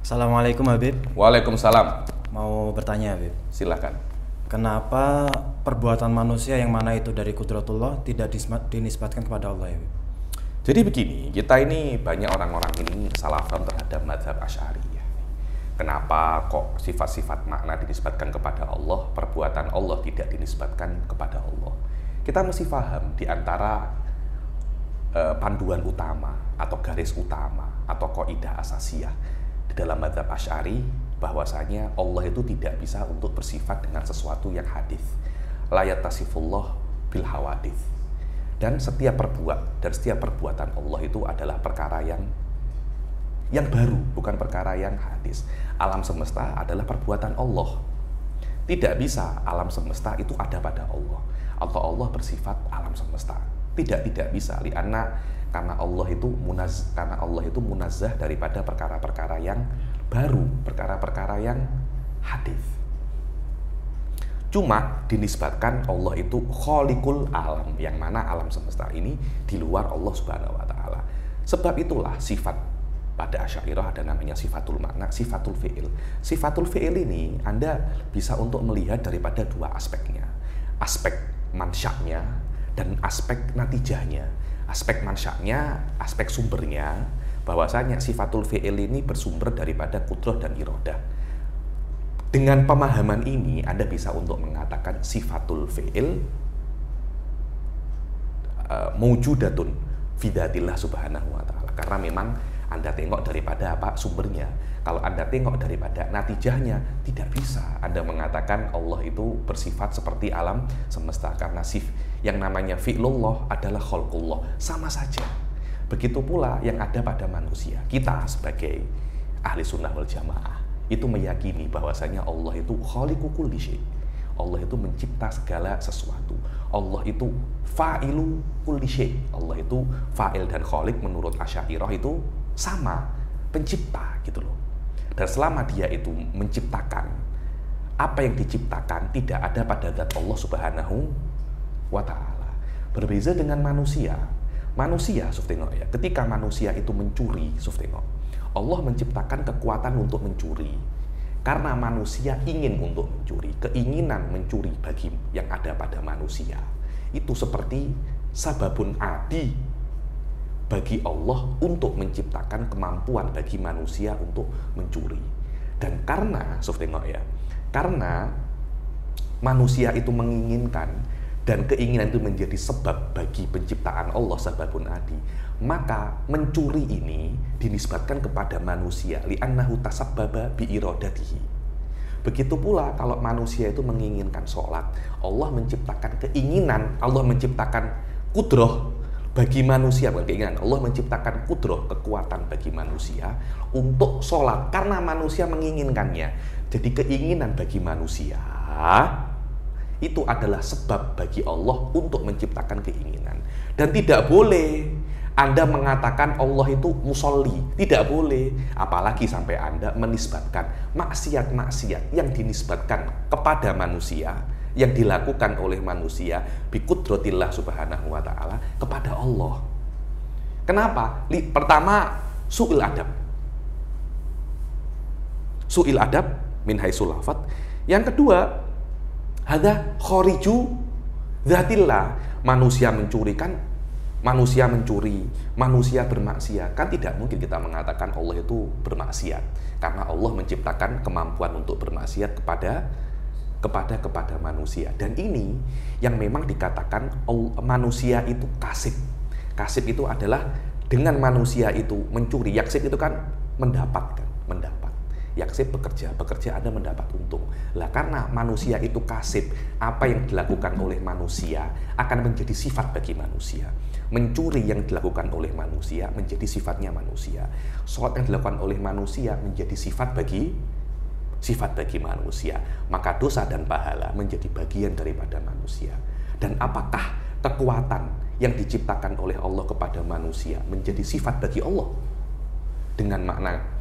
Assalamualaikum Habib. Waalaikumsalam. Mau bertanya Habib. Silakan. Kenapa perbuatan manusia yang mana itu dari kudratullah tidak dinisbatkan kepada Allah ya Habib? Jadi begini, kita ini banyak orang-orang ini salah paham terhadap mazhab Asy'ari ya. Kenapa kok sifat-sifat makna dinisbatkan kepada Allah, perbuatan Allah tidak dinisbatkan kepada Allah? Kita mesti paham di antara panduan utama atau garis utama atau kaidah asasiyah di dalam mazhab Asy'ari bahwasanya Allah itu tidak bisa untuk bersifat dengan sesuatu yang hadis. La yatasifullah bil hawadits. Dan setiap perbuatan Allah itu adalah perkara yang baru, bukan perkara yang hadis. Alam semesta adalah perbuatan Allah. Tidak bisa alam semesta itu ada pada Allah atau Allah bersifat alam semesta. Tidak bisa karena Allah itu munazzah daripada perkara-perkara yang baru, perkara-perkara yang hadis. Cuma dinisbatkan Allah itu khaliqul alam, yang mana alam semesta ini di luar Allah Subhanahu wa taala. Sebab itulah sifat pada Asy'ariyah ada namanya sifatul makna, sifatul fi'il. Sifatul fi'il ini Anda bisa untuk melihat daripada dua aspeknya. Aspek mansya'nya dan aspek natijahnya. Aspek mansya'nya, aspek sumbernya, bahwasanya sifatul fi'il ini bersumber daripada qudrah dan iradah. Dengan pemahaman ini Anda bisa untuk mengatakan sifatul fi'il maujudatun fi dzatillah subhanahu wa ta'ala. Karena memang Anda tengok daripada apa sumbernya. Kalau Anda tengok daripada natijahnya, tidak bisa Anda mengatakan Allah itu bersifat seperti alam semesta, karena yang namanya fi'lullah adalah khalqullah, sama saja. Begitu pula yang ada pada manusia. Kita sebagai ahli sunnah wal jamaah itu meyakini bahwasanya Allah itu khaliqu kulli syai'. Allah itu mencipta segala sesuatu. Allah itu fa'ilu kulli syai'. Allah itu fa'il dan khaliq menurut Asy'ariyah itu sama, pencipta gitu loh. Dan selama dia itu menciptakan, apa yang diciptakan tidak ada pada zat Allah Subhanahu wa ta'ala. Berbeda dengan manusia. Manusia, tengok ya, ketika manusia itu mencuri, tengok, Allah menciptakan kekuatan untuk mencuri. Karena manusia ingin untuk mencuri, keinginan mencuri bagi yang ada pada manusia itu seperti sababun adi bagi Allah untuk menciptakan kemampuan bagi manusia untuk mencuri. Dan karena, tengok ya, karena manusia itu menginginkan dan keinginan itu menjadi sebab bagi penciptaan Allah, sababun adi, maka mencuri ini dinisbatkan kepada manusia li'annahu tasabbaba bi'iradatihi. Begitu pula kalau manusia itu menginginkan sholat, Allah menciptakan keinginan, Allah menciptakan kudroh bagi manusia, bukan keinginan, Allah menciptakan kudroh, kekuatan bagi manusia untuk sholat karena manusia menginginkannya. Jadi keinginan bagi manusia itu adalah sebab bagi Allah untuk menciptakan keinginan. Dan tidak boleh Anda mengatakan Allah itu musolli, tidak boleh. Apalagi sampai Anda menisbatkan maksiat-maksiat yang dinisbatkan kepada manusia, yang dilakukan oleh manusia biqudratillah subhanahu wa ta'ala kepada Allah. Kenapa? Pertama, su'il adab. Su'il adab min haitsul lafadz. Yang kedua, hadza khariju dzatillah. Manusia mencurikan, manusia mencuri, manusia bermaksiat. Kan tidak mungkin kita mengatakan Allah itu bermaksiat, karena Allah menciptakan kemampuan untuk bermaksiat kepada manusia. Dan ini yang memang dikatakan manusia itu kasib. Kasib itu adalah dengan manusia itu mencuri. Yaksib itu kan mendapat. Yaksib bekerja Anda mendapat untung. Lah karena manusia itu kasib, apa yang dilakukan oleh manusia akan menjadi sifat bagi manusia. Mencuri yang dilakukan oleh manusia menjadi sifatnya manusia. Sholat yang dilakukan oleh manusia menjadi sifat bagi manusia. Maka dosa dan pahala menjadi bagian daripada manusia. Dan apakah kekuatan yang diciptakan oleh Allah kepada manusia menjadi sifat bagi Allah dengan makna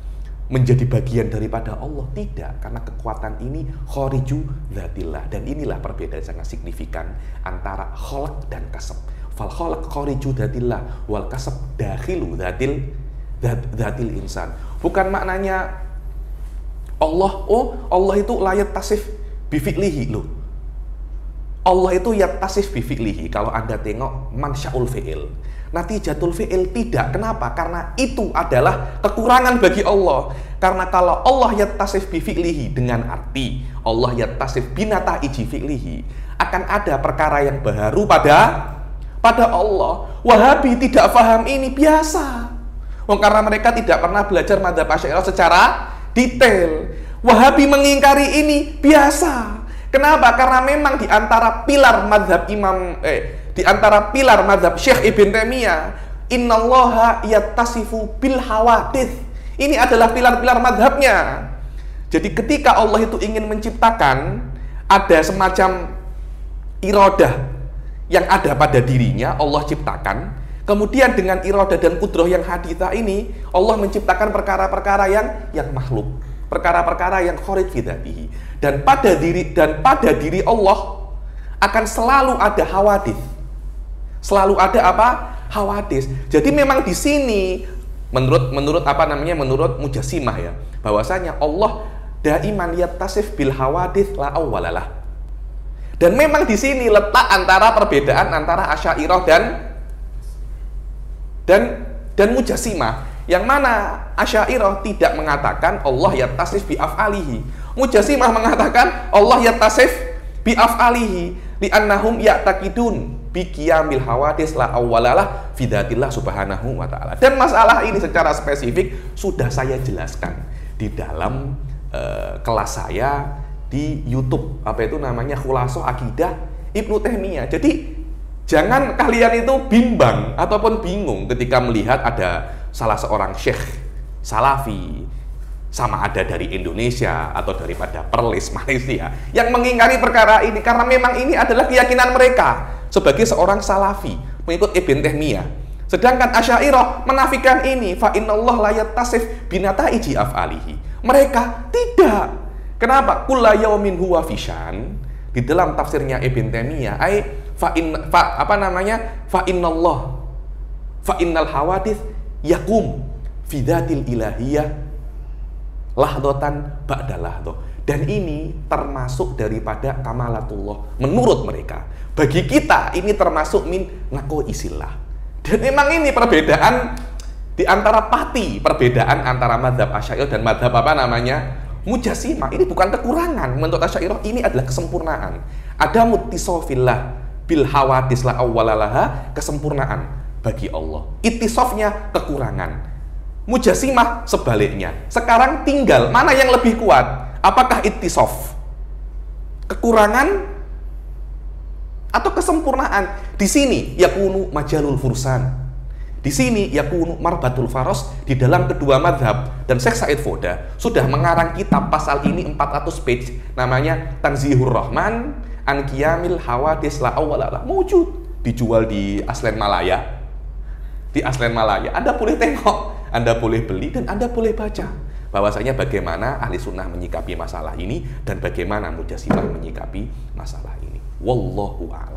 menjadi bagian daripada Allah? Tidak, karena kekuatan ini khariju dzatillah. Dan inilah perbedaan sangat signifikan antara khalaq dan kasab. Fal khalaq khariju dzatillah wal kasab dakhilu dzatil insan. Bukan maknanya Allah itu layat tasif bifi'lihi loh. Allah itu yattasif bifi'lihi. Kalau Anda tengok mansyaul fi'il, natijatul fi'il tidak. Kenapa? Karena itu adalah kekurangan bagi Allah. Karena kalau Allah yattasif bifi'lihi dengan arti Allah yattasif binataiji fi'lihi, akan ada perkara yang baru pada Allah. Wahabi tidak paham ini biasa. Karena mereka tidak pernah belajar madzhab Asy'ariyah secara detail. Wahabi mengingkari ini biasa. Kenapa? Karena memang di antara pilar madzhab Syekh Ibn Taimiyah, innallaha yattasifu bil hawadits. Ini adalah pilar-pilar madzhabnya. Jadi ketika Allah itu ingin menciptakan, ada semacam iradah yang ada pada dirinya, Allah ciptakan. Kemudian dengan iradah dan kudrah yang haditsah ini, Allah menciptakan perkara-perkara yang makhluk, perkara-perkara yang kharij fi dzatihi. Dan pada diri Allah akan selalu ada hawadits. Selalu ada apa? Hawadits. Jadi memang di sini menurut Mujassimah ya, bahwasanya Allah daiman yattasif bil hawadits la awwalalah. Dan memang di sini letak antara perbedaan antara Asy'ariyah dan Mujassimah, yang mana Asy'ariyah tidak mengatakan Allah yattasif bi af'alihi. Mujassimah mengatakan Allah yattasif bi af'alihi li'annahum ya'taqidun bi qiyamil hawadits la awwalalah fi dzatillah subhanahu wa ta'ala. Dan masalah ini secara spesifik sudah saya jelaskan di dalam kelas saya di YouTube, Khulasoh Aqidah Ibnu Taimiyah. Jadi jangan kalian itu bimbang ataupun bingung ketika melihat ada salah seorang syekh salafi, sama ada dari Indonesia atau daripada Perlis Malaysia, yang mengingkari perkara ini, karena memang ini adalah keyakinan mereka sebagai seorang salafi mengikut Ibn Taimiyah. Sedangkan Asy'ariyah menafikan ini, fa innallaha la yattasif binataiji af'alihi. Mereka tidak. Kenapa? Kullu yaumin huwa fisyan. Di dalam tafsirnya Ibn Taimiyah, fa innal hawadits yakum fi dzatil ilahiyah lahdatan ba'da lahdoh. Dan ini termasuk daripada kamalatullah menurut mereka. Bagi kita ini termasuk min naqaisillah. Dan memang ini perbedaan di antara perbedaan antara madzhab Asy'ariyah dan madzhab Mujassimah. Ini bukan kekurangan. Menurut Asy'ariyah ini adalah kesempurnaan. Ada muttisofillah bil hawadits la awwalalaha, kesempurnaan bagi Allah. Ittisofnya kekurangan. Mujassimah sebaliknya. Sekarang tinggal mana yang lebih kuat? Apakah ittisof? Kekurangan atau kesempurnaan? Di sini yakunu majalul fursan. Di sini yakunu marbatul faros di dalam kedua madhab. Dan Syekh Said Foda sudah mengarang kitab pasal ini 400 page, namanya Tanzihur Rahman an Qiyamil Hawadits la awwalalah. Mewujud, dijual di Aslen Malaya. Di Aslen Malaya Anda boleh tengok, Anda boleh beli, dan Anda boleh baca bahwasanya bagaimana ahli sunnah menyikapi masalah ini dan bagaimana Mujassimah menyikapi masalah ini. Wallahu a'lam.